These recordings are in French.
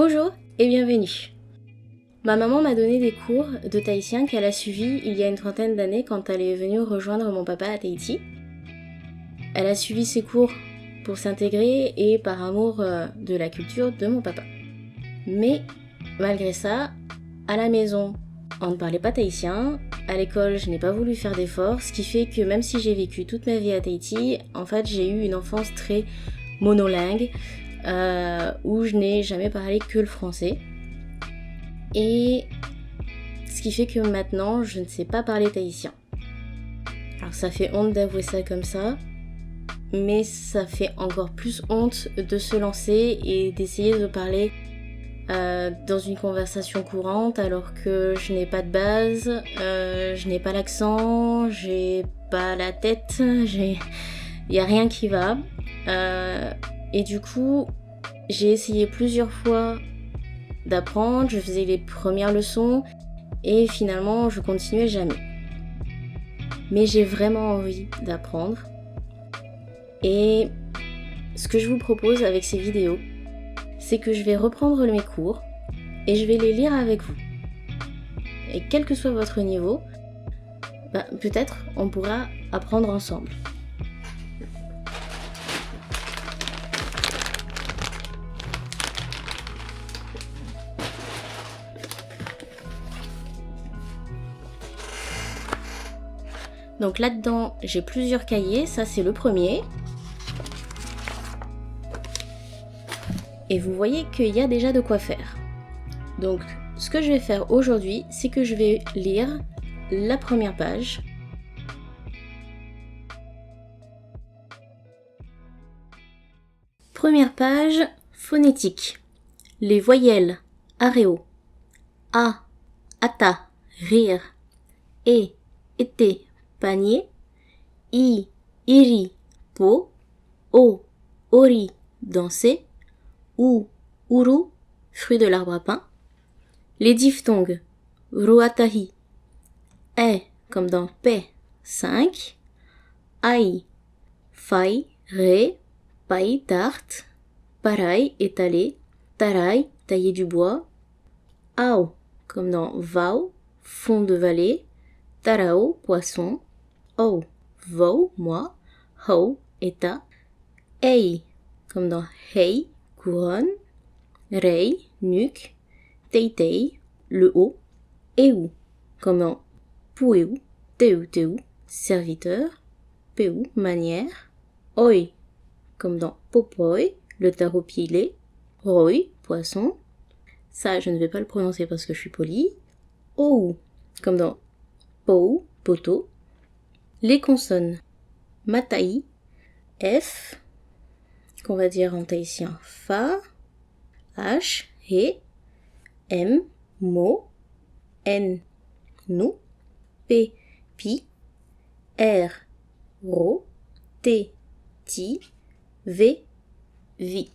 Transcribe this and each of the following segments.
Bonjour et bienvenue. Ma maman m'a donné des cours de tahitien qu'elle a suivis il y a une trentaine d'années quand elle est venue rejoindre mon papa à Tahiti. Elle a suivi ces cours pour s'intégrer et par amour de la culture de mon papa. Mais malgré ça, à la maison, on ne parlait pas tahitien. À l'école, je n'ai pas voulu faire d'efforts, ce qui fait que même si j'ai vécu toute ma vie à Tahiti, en fait, j'ai eu une enfance très monolingue, où je n'ai jamais parlé que le français. Et ce qui fait que maintenant, je ne sais pas parler tahitien. Alors ça fait honte d'avouer ça comme ça, mais ça fait encore plus honte de se lancer et d'essayer de parler dans une conversation courante alors que je n'ai pas de base, je n'ai pas l'accent, j'ai pas la tête, il n'y a rien qui va. Et du coup, j'ai essayé plusieurs fois d'apprendre, je faisais les premières leçons et finalement je continuais jamais. Mais j'ai vraiment envie d'apprendre. Et ce que je vous propose avec ces vidéos, c'est que je vais reprendre mes cours et je vais les lire avec vous. Et quel que soit votre niveau, peut-être on pourra apprendre ensemble. Donc là-dedans, j'ai plusieurs cahiers, ça c'est le premier. Et vous voyez qu'il y a déjà de quoi faire. Donc ce que je vais faire aujourd'hui, c'est que je vais lire la première page. Première page, phonétique. Les voyelles, areo, a, ata, rire, e, été, panier, i, iri, peau, o, ori, danser, ou, uru, fruit de l'arbre à pain. Les diphtongues, ruatahi, e, comme dans paix, 5, ai, fai, ré, pai, tarte, parai, étalé, tarai, tailler du bois, ao, comme dans vau, fond de vallée, tarao, poisson, o, vau, moi, ho, état, ei, comme dans hei, couronne, rei, nuque, teitei, le haut, eu, comme dans pueu, teu, serviteur, peu, manière, oi, comme dans popoi, le tarot pilé, roi, poisson, ça je ne vais pas le prononcer parce que je suis polie, ou, comme dans pou, poteau, les consonnes, matai, f, qu'on va dire en tahitien fa, h, he, m, mo, n, nou, p, pi, r, ro, t, ti, v, vi.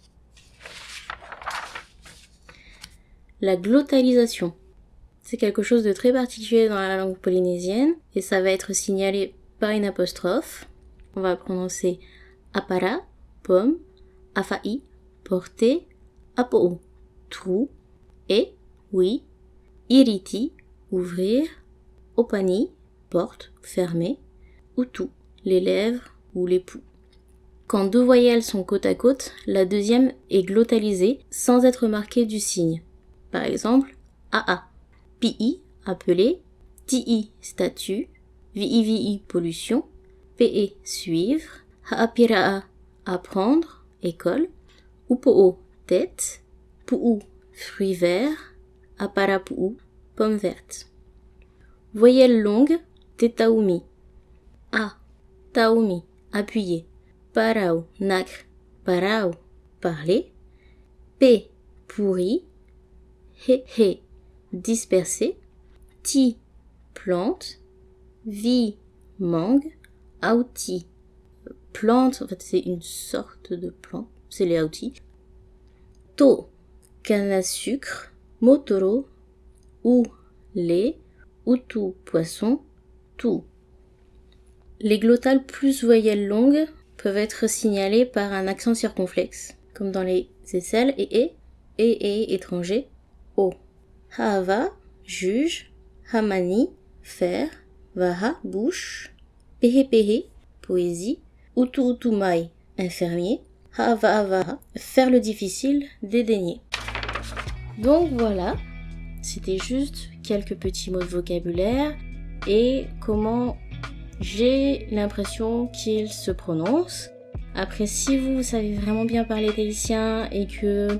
La glottalisation. C'est quelque chose de très particulier dans la langue polynésienne et ça va être signalé par une apostrophe. On va prononcer apara, pomme, afai, porter, apo, trou, et, oui, iriti, ouvrir, opani, porte, fermer, utu, les lèvres ou les poux. Quand deux voyelles sont côte à côte, la deuxième est glottalisée sans être marquée du signe. Par exemple, aa, pi, appeler, ti, statue, vi, pollution, pe, suivre, haapiraa, apprendre, école, upo, tête, puu, fruit vert, aparapuu, pomme verte. Voyelle longue, tetaumi, a, taumi, appuyer, parau, nacre, parau, parler, p, pourri, he, disperser, ti, plante, vi, mangue, auti, plante, en fait c'est une sorte de plante, c'est les auti, to, canne à sucre, motoro, ou, lait, utu, poisson, tout. Les glottales plus voyelles longues peuvent être signalées par un accent circonflexe, comme dans les aisselles et étranger, O. Hava, juge, hamani, faire, vaha, bouche, pehe, poésie, utu, infirmier, hava, faire le difficile, dédaigner. Donc voilà, c'était juste quelques petits mots de vocabulaire et comment j'ai l'impression qu'ils se prononcent. Après, si vous savez vraiment bien parler tahitien et que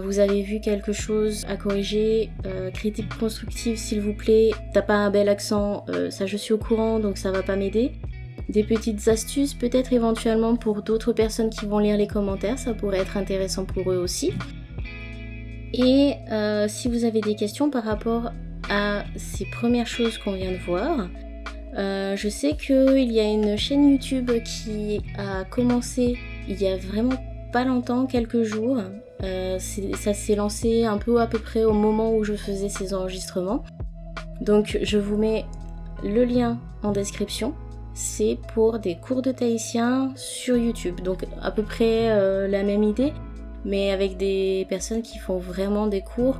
vous avez vu quelque chose à corriger, critique constructive s'il vous plaît, t'as pas un bel accent, ça je suis au courant donc ça va pas m'aider. Des petites astuces peut-être éventuellement pour d'autres personnes qui vont lire les commentaires, ça pourrait être intéressant pour eux aussi. Et si vous avez des questions par rapport à ces premières choses qu'on vient de voir, je sais qu'il y a une chaîne YouTube qui a commencé il y a vraiment pas longtemps, quelques jours. Ça s'est lancé un peu à peu près au moment où je faisais ces enregistrements. Donc je vous mets le lien en description. C'est pour des cours de tahitien sur YouTube. Donc à peu près la même idée, mais avec des personnes qui font vraiment des cours.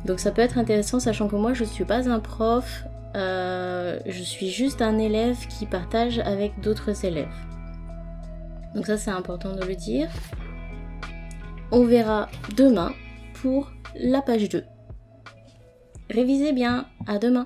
Donc ça peut être intéressant, sachant que moi je suis pas un prof, je suis juste un élève qui partage avec d'autres élèves. Donc ça c'est important de le dire. On verra demain pour la page 2. Révisez bien, à demain.